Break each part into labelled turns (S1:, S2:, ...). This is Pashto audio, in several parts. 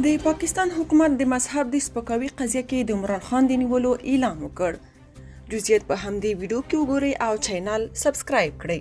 S1: د پاکستان حکومت د مذهب د سپکاوي قضیه کې د عمران خان د نیولو اعلان وکړ. جزئیات په همدې ویډیو کې وګورئ او چینل سبسکرایب کړئ.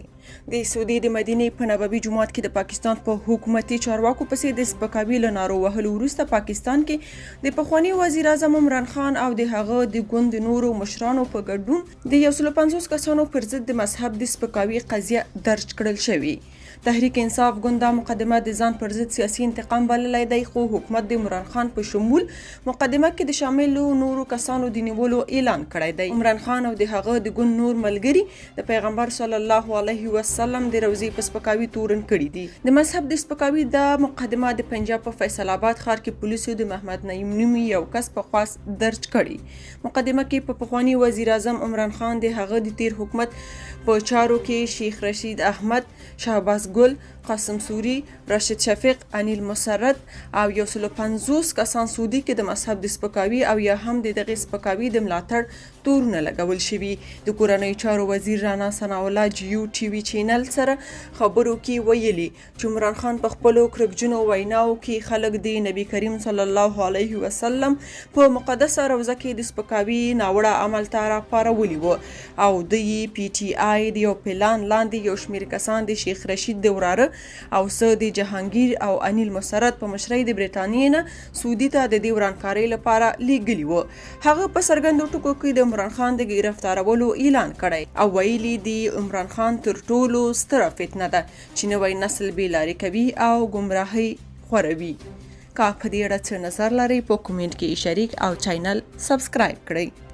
S1: د سعودي د مدینې په نبوي جومات کې د پاکستان په حکومتي چارواکو پسې د سپکاوي له نارو وهلو وروسته پاکستان کې د پخواني وزیر اعظم عمران خان او د هغه د ګوند نورو مشرانو په ګډون د 150 کسانو پر ضد د مذهب د سپکاوي قضیه درج کړل شوې. تحریک انصاف ګوند دا مقدمه د ځان پر ضد سیاسي انتقام بللی دی، خو حکومت د عمران خان په شمول مقدمه کې د شاملو نورو کسانو د نیولو اعلان کړی دی. عمران خان او د هغه د ګوند نور ملګري د پیغمبر صلی الله علیه وسلم د روضې په سپکاوي تورن کړي دي. د مذهب د سپکاوي دا مقدمه د پنجاب په فیصل آباد ښار کې پولیسو د محمد نعیم نومي یو کس په خواست درج کړي. مقدمه کې په پخواني وزیر اعظم عمران خان د هغه د تیر حکومت په چارو کې شیخ رشید احمد، شهباز ګل، قاسم سوري، راشد شفیق، انیل مسرت او 150 کسان سعودي کې د مذهب د سپکاوي او یا هم د دغه سپکاوي د ملاتړ تورونه لګول شوي. د کورنۍ چارو وزیر رانا ثناء الله جیو ټي وي چینل سره خبرو کې ویلي چې عمران خان په خپلو کرکجنو ویناو کې خلک د نبی کریم صلی الله علیه وسلم په مقدسه روضه کې د سپکاوي ناوړه عمل ته راپارولي وو او د پی ټي آی د یو پلان لاندې یو شمېر کسان د شیخ رشید د وراره او څه د جهانگیر او انیل مسرت په مشرۍ د برټانیې نه سعودي ته د دې ورانکارۍ لپاره لیږلي وو. هغه په څرګندو ټکو کې د عمران خان د ګرفتارولو اعلان کړی او ویلي د عمران خان تر ټولو ستره فتنه ده چې نوی نسل بې لارې کوي او ګمراهۍ خوروي. که په دې اړه څه نظر لرئ په کومنټ کې شریک او چینل سبسکرایب کړئ.